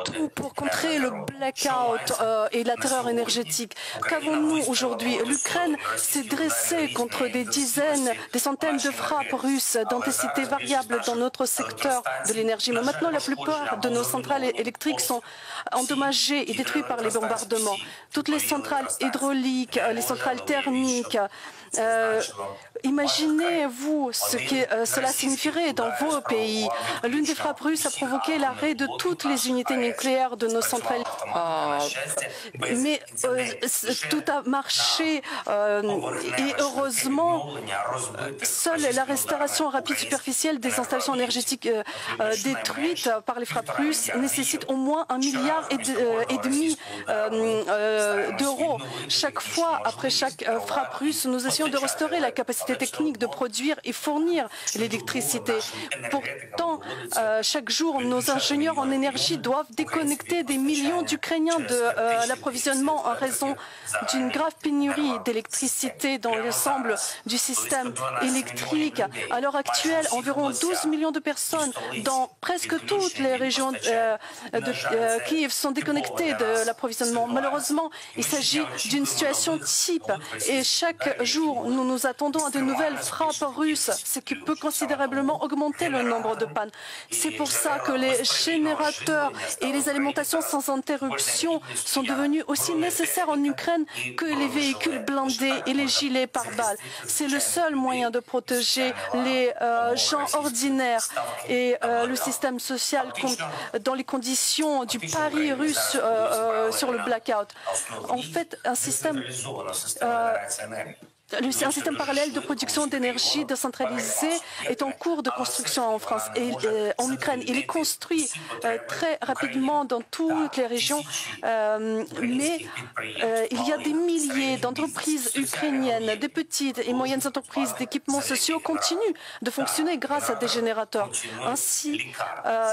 tout pour contrer le blackout et la terreur énergétique. Qu'avons-nous aujourd'hui? L'Ukraine s'est dressée contre des dizaines, des centaines de frappes russes d'intensité variable dans notre secteur de l'énergie. Mais maintenant, la plupart de nos centrales électriques sont endommagées et détruites par les bombardements. Toutes les centrales hydrauliques, les centrales thermiques, imaginez-vous ce que cela signifierait dans vos pays. L'une des frappes russes a provoqué l'arrêt de toutes les unités nucléaires de nos centrales. Mais tout a marché et heureusement, seule la restauration rapide superficielle des installations énergétiques détruites par les frappes russes nécessite au moins 1,5 milliard d'euros. Chaque fois, après chaque frappe russe, nous essayons de restaurer la capacité technique de produire et fournir l'électricité. Pourtant, chaque jour, nos ingénieurs en énergie doivent déconnecter des millions d'Ukrainiens de l'approvisionnement en raison d'une grave pénurie d'électricité dans l'ensemble du système électrique. À l'heure actuelle, environ 12 millions de personnes dans presque toutes les régions de Kiev sont déconnectées de l'approvisionnement. Malheureusement, il s'agit d'une situation type et chaque jour, nous nous attendons à de nouvelles frappes russes, ce qui peut considérablement augmenter le nombre de pannes. C'est pour ça que les générateurs et les alimentations sans interruption sont devenus aussi nécessaires en Ukraine que les véhicules blindés et les gilets pare-balles. C'est le seul moyen de protéger les gens ordinaires et le système social dans les conditions du pari russe sur le blackout. En fait, un système parallèle de production d'énergie décentralisée est en cours de construction en France et en Ukraine. Il est construit très rapidement dans toutes les régions, mais il y a des milliers d'entreprises ukrainiennes, des petites et moyennes entreprises d'équipements sociaux continuent de fonctionner grâce à des générateurs. Ainsi,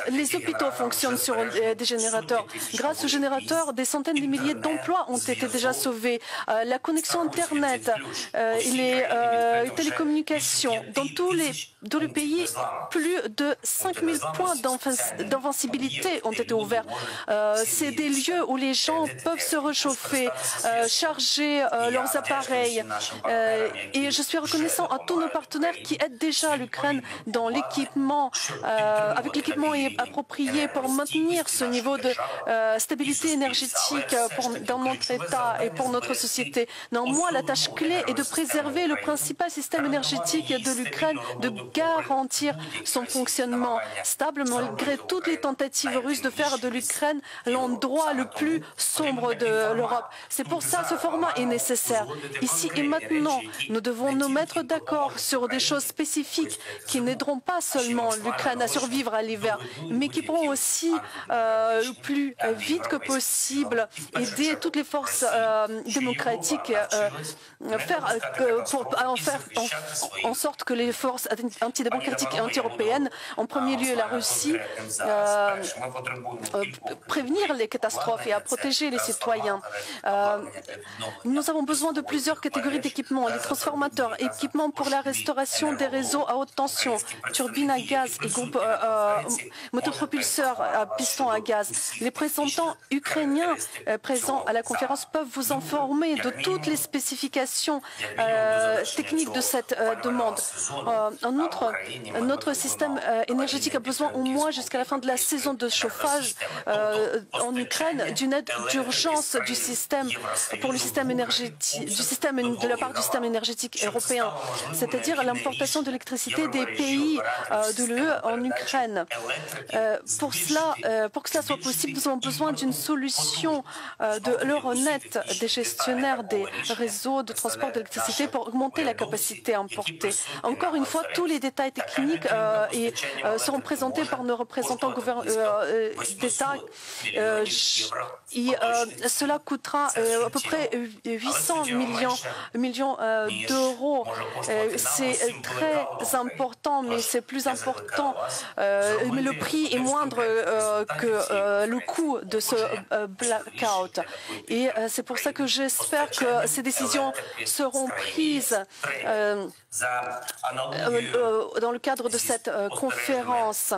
les hôpitaux fonctionnent sur des générateurs. Grâce aux générateurs, des centaines de milliers d'emplois ont été déjà sauvés. La connexion Internet, les télécommunications. Dans tout le pays, plus de 5000 points d'invincibilité ont été ouverts. C'est des lieux où les gens peuvent se réchauffer, charger leurs appareils. Et je suis reconnaissant à tous nos partenaires qui aident déjà l'Ukraine dans l'équipement, avec l'équipement approprié pour maintenir ce niveau de stabilité énergétique dans notre État et pour notre société. Néanmoins, la tâche clé est de préserver le principal système énergétique de l'Ukraine, de garantir son fonctionnement stable malgré toutes les tentatives russes de faire de l'Ukraine l'endroit le plus sombre de l'Europe. C'est pour ça que ce format est nécessaire. Ici et maintenant, nous devons nous mettre d'accord sur des choses spécifiques qui n'aideront pas seulement l'Ukraine à survivre à l'hiver, mais qui pourront aussi, le plus vite que possible, aider toutes les forces démocratiques faire en sorte que les forces antidémocratiques et anti-européennes, en premier lieu la Russie, prévenir les catastrophes et à protéger les citoyens. Nous avons besoin de plusieurs catégories d'équipements, les transformateurs, équipements pour la restauration des réseaux à haute tension, turbines à gaz et groupes motopropulseurs à piston à gaz. Les représentants ukrainiens présents à la conférence peuvent vous informer de toutes les spécifications techniques de cette demande. En outre, notre système énergétique a besoin au moins jusqu'à la fin de la saison de chauffage en Ukraine d'une aide d'urgence du système pour le système énergétique, de la part du système énergétique européen, c'est-à-dire l'importation d'électricité des pays de l'UE en Ukraine. Pour que cela soit possible, nous avons besoin d'une solution de l'Euronet, des gestionnaires des réseaux de transport d'électricité pour augmenter la capacité importée. Encore une fois, tous les détails techniques seront présentés par nos représentants d'État. Cela coûtera à peu près 800 millions d'euros. C'est très important, mais c'est plus important. Mais le prix est moindre que le coût de ce blackout. Et c'est pour ça que j'espère que ces décisions seront prises dans le cadre de cette conférence.